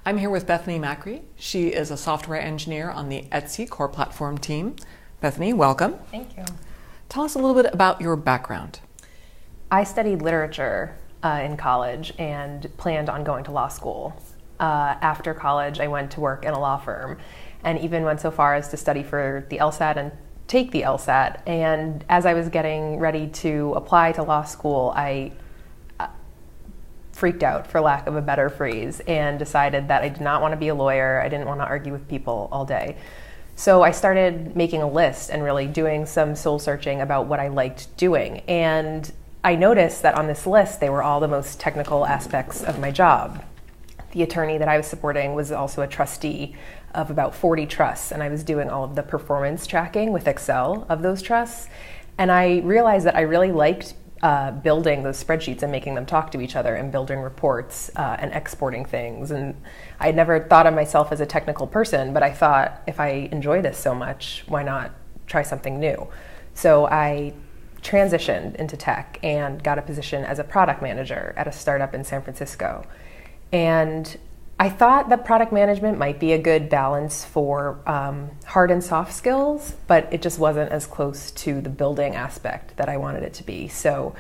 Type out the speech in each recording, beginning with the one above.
I'm here with Bethany Macri. She is a software engineer on the Etsy core platform team. Bethany, welcome. Thank you. Tell us a little bit about your background. I studied literature in college and planned on going to law school. After college, I went to work in a law firm and even went so far as to study for the LSAT and take the LSAT. And as I was getting ready to apply to law school, I freaked out, for lack of a better phrase, and decided that I did not want to be a lawyer. I didn't want to argue with people all day. So I started making a list and really doing some soul searching about what I liked doing. And I noticed that on this list, they were all the most technical aspects of my job. The attorney that I was supporting was also a trustee of about 40 trusts, and I was doing all of the performance tracking with Excel of those trusts. And I realized that I really liked building those spreadsheets and making them talk to each other and building reports and exporting things. And I had never thought of myself as a technical person, but I thought, if I enjoy this so much, why not try something new? So I transitioned into tech and got a position as a product manager at a startup in San Francisco. And I thought that product management might be a good balance for hard and soft skills, but it just wasn't as close to the building aspect that I wanted it to be. So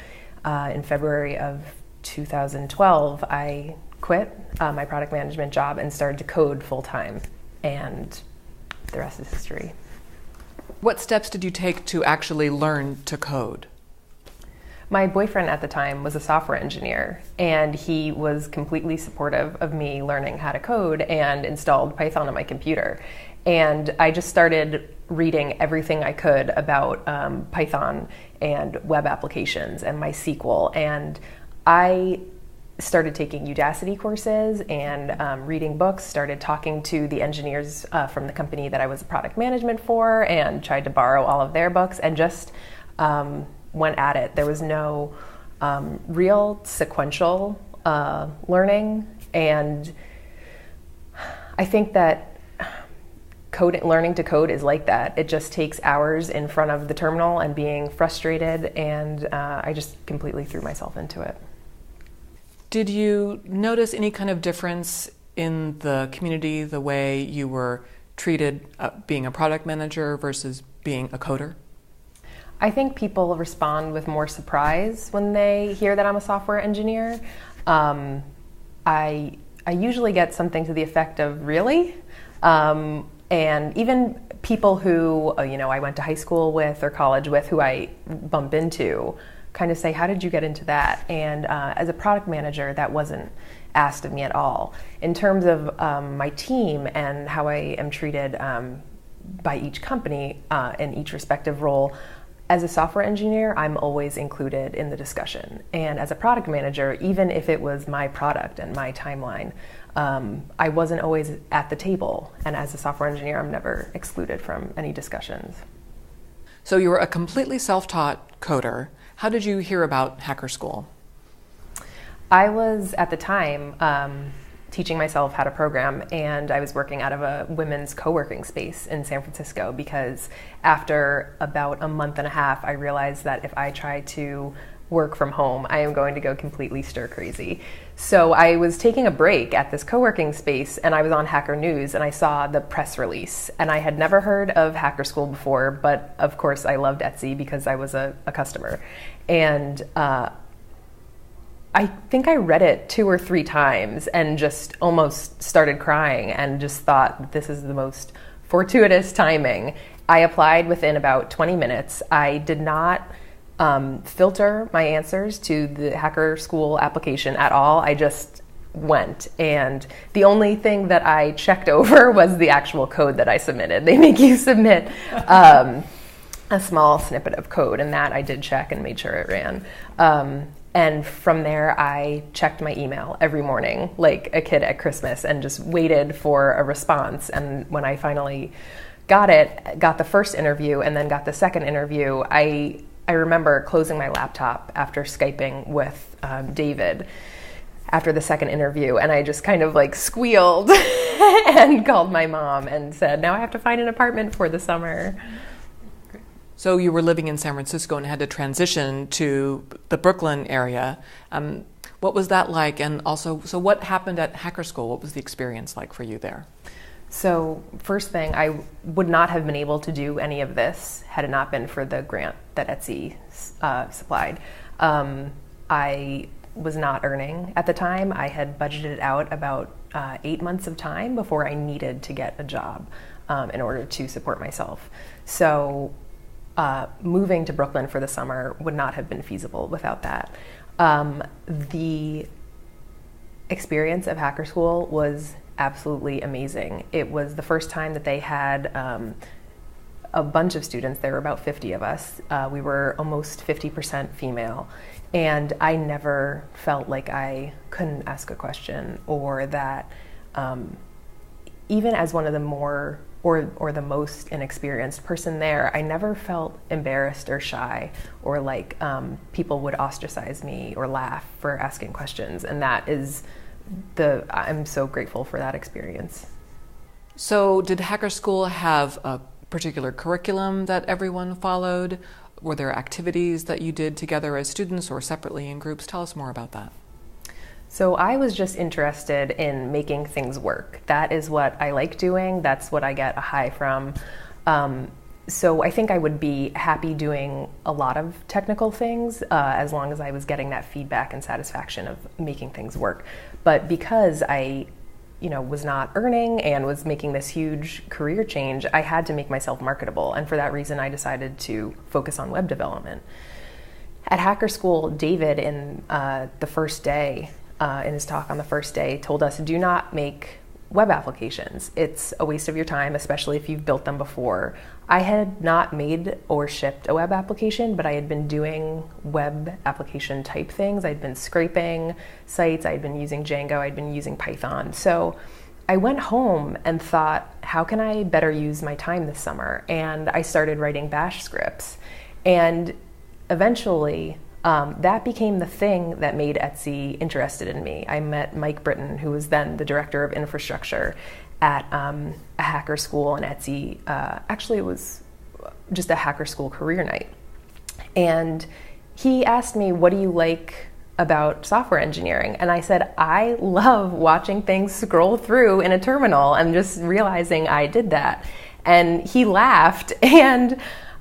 in February of 2012, I quit my product management job and started to code full-time, and the rest is history. What steps did you take to actually learn to code? My boyfriend at the time was a software engineer, and he was completely supportive of me learning how to code and installed Python on my computer. And I just started reading everything I could about Python and web applications and MySQL. And I started taking Udacity courses and reading books, started talking to the engineers from the company that I was product management for, and tried to borrow all of their books and just went at it. There was no real sequential learning, and I think that learning to code is like that. It just takes hours in front of the terminal and being frustrated, and I just completely threw myself into it. Did you notice any kind of difference in the community, the way you were treated being a product manager versus being a coder? I think people respond with more surprise when they hear that I'm a software engineer. I usually get something to the effect of, really? And even people who I went to high school with or college with, who I bump into, kind of say, how did you get into that? And as a product manager, that wasn't asked of me at all. In terms of my team and how I am treated by each company in each respective role, as a software engineer, I'm always included in the discussion. And as a product manager, even if it was my product and my timeline, I wasn't always at the table. And as a software engineer, I'm never excluded from any discussions. So you were a completely self-taught coder. How did you hear about Hacker School? I was, at the time, teaching myself how to program, and I was working out of a women's co-working space in San Francisco, because after about a month and a half, I realized that if I try to work from home, I am going to go completely stir crazy. So I was taking a break at this co-working space, and I was on Hacker News, and I saw the press release, and I had never heard of Hacker School before, but of course I loved Etsy because I was a customer. And I think I read it 2 or 3 times and just almost started crying and just thought, this is the most fortuitous timing. I applied within about 20 minutes. I did not filter my answers to the Hacker School application at all. I just went, and the only thing that I checked over was the actual code that I submitted. They make you submit a small snippet of code, and that I did check and made sure it ran. And from there, I checked my email every morning, like a kid at Christmas, and just waited for a response. And when I finally got the first interview and then got the second interview, I remember closing my laptop after Skyping with David after the second interview, and I just kind of like squealed and called my mom and said, now I have to find an apartment for the summer. So you were living in San Francisco and had to transition to the Brooklyn area. What was that like? And also, so what happened at Hacker School? What was the experience like for you there? So first thing, I would not have been able to do any of this had it not been for the grant that Etsy supplied. I was not earning at the time. I had budgeted out about 8 months of time before I needed to get a job in order to support myself. So moving to Brooklyn for the summer would not have been feasible without that. The experience of Hacker School was absolutely amazing. It was the first time that they had a bunch of students. There were about 50 of us. We were almost 50% female. And I never felt like I couldn't ask a question, or that even as one of the more or the most inexperienced person there, I never felt embarrassed or shy, or like people would ostracize me or laugh for asking questions. And that is I'm so grateful for that experience. So did Hacker School have a particular curriculum that everyone followed? Were there activities that you did together as students or separately in groups? Tell us more about that. So I was just interested in making things work. That is what I like doing. That's what I get a high from. So I think I would be happy doing a lot of technical things as long as I was getting that feedback and satisfaction of making things work. But because I was not earning and was making this huge career change, I had to make myself marketable. And for that reason, I decided to focus on web development. At Hacker School, David, in the first day, in his talk on the first day, told us, do not make web applications. It's a waste of your time, especially if you've built them before. I had not made or shipped a web application, but I had been doing web application type things. I'd been scraping sites, I'd been using Django, I'd been using Python. So I went home and thought, how can I better use my time this summer? And I started writing Bash scripts. And eventually, that became the thing that made Etsy interested in me. I met Mike Britton, who was then the director of infrastructure at a Hacker School, and Etsy, actually it was just a Hacker School career night. And he asked me, what do you like about software engineering? And I said, I love watching things scroll through in a terminal and just realizing I did that. And he laughed, and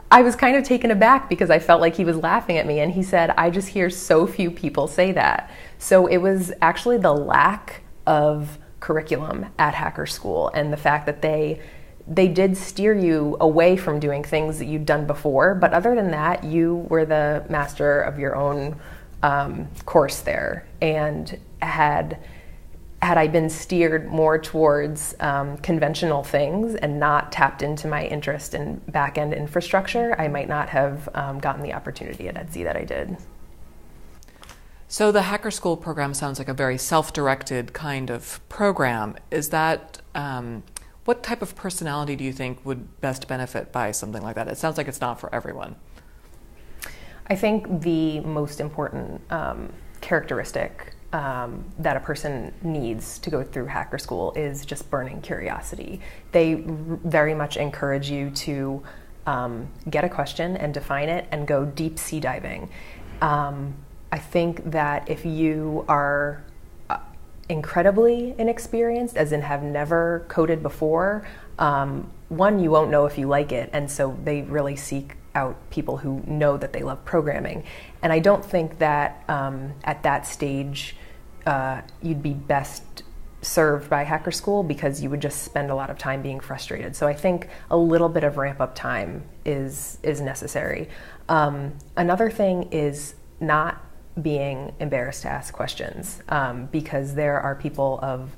I was kind of taken aback because I felt like he was laughing at me, and he said, I just hear so few people say that. So it was actually the lack of curriculum at Hacker School and the fact that they did steer you away from doing things that you'd done before, but other than that, you were the master of your own course there. And had I been steered more towards conventional things and not tapped into my interest in back-end infrastructure, I might not have gotten the opportunity at Etsy that I did. So the Hacker School program sounds like a very self-directed kind of program. Is that, what type of personality do you think would best benefit by something like that? It sounds like it's not for everyone. I think the most important characteristic that a person needs to go through Hacker School is just burning curiosity. They very much encourage you to get a question and define it and go deep sea diving. I think that if you are incredibly inexperienced, as in have never coded before, one, you won't know if you like it, and so they really seek out people who know that they love programming. And I don't think that at that stage you'd be best served by Hacker School, because you would just spend a lot of time being frustrated. So I think a little bit of ramp up time is necessary. Another thing is not being embarrassed to ask questions, because there are people of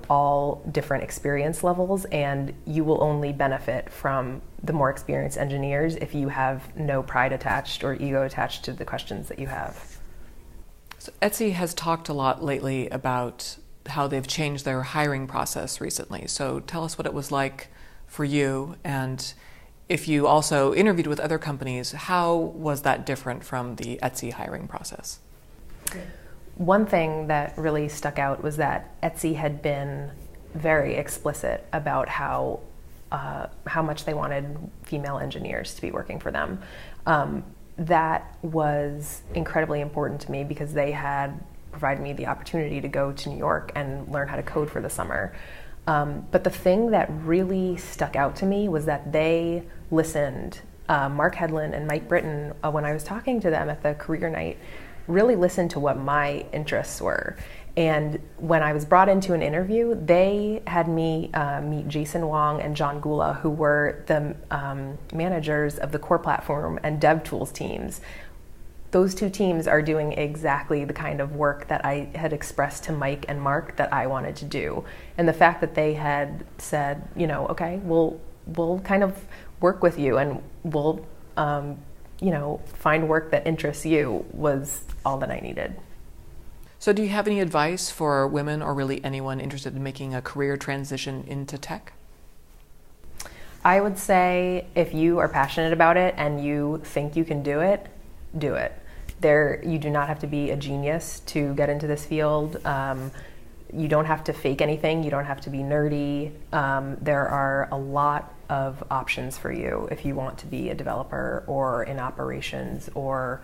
all different experience levels, and you will only benefit from the more experienced engineers if you have no pride attached or ego attached to the questions that you have. So Etsy has talked a lot lately about how they've changed their hiring process recently. So tell us what it was like for you, and if you also interviewed with other companies, how was that different from the Etsy hiring process? One thing that really stuck out was that Etsy had been very explicit about how much they wanted female engineers to be working for them. That was incredibly important to me because they had provided me the opportunity to go to New York and learn how to code for the summer. But the thing that really stuck out to me was that they listened. Mark Hedlund and Mike Britton, when I was talking to them at the career night, really listened to what my interests were. And when I was brought into an interview, they had me meet Jason Wong and John Gula, who were the managers of the core platform and DevTools teams. Those two teams are doing exactly the kind of work that I had expressed to Mike and Mark that I wanted to do. And the fact that they had said, okay, we'll kind of work with you and we'll, find work that interests you was all that I needed. So do you have any advice for women or really anyone interested in making a career transition into tech? I would say if you are passionate about it and you think you can do it, do it. You do not have to be a genius to get into this field. You don't have to fake anything. You don't have to be nerdy. There are a lot of options for you if you want to be a developer or in operations or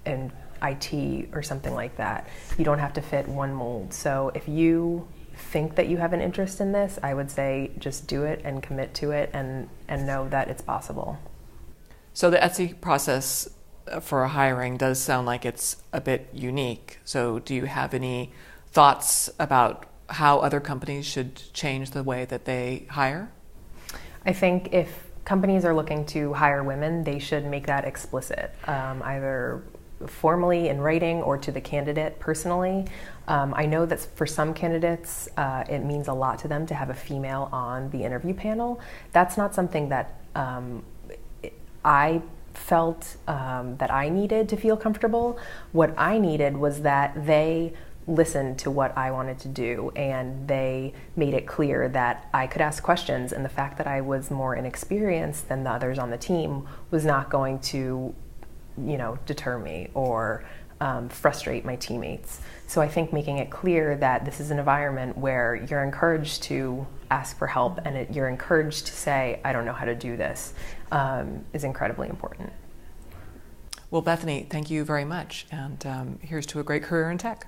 in IT or something like that. You don't have to fit one mold. So if you think that you have an interest in this, I would say just do it and commit to it and know that it's possible. So the Etsy process for hiring does sound like it's a bit unique. So do you have any thoughts about how other companies should change the way that they hire? I think if companies are looking to hire women, they should make that explicit, either formally in writing or to the candidate personally. I know that for some candidates, it means a lot to them to have a female on the interview panel. That's not something that I felt that I needed to feel comfortable. What I needed was that they listened to what I wanted to do and they made it clear that I could ask questions, and the fact that I was more inexperienced than the others on the team was not going to deter me or frustrate my teammates. So I think making it clear that this is an environment where you're encouraged to ask for help and you're encouraged to say, I don't know how to do this, is incredibly important. Well, Bethany, thank you very much, and here's to a great career in tech.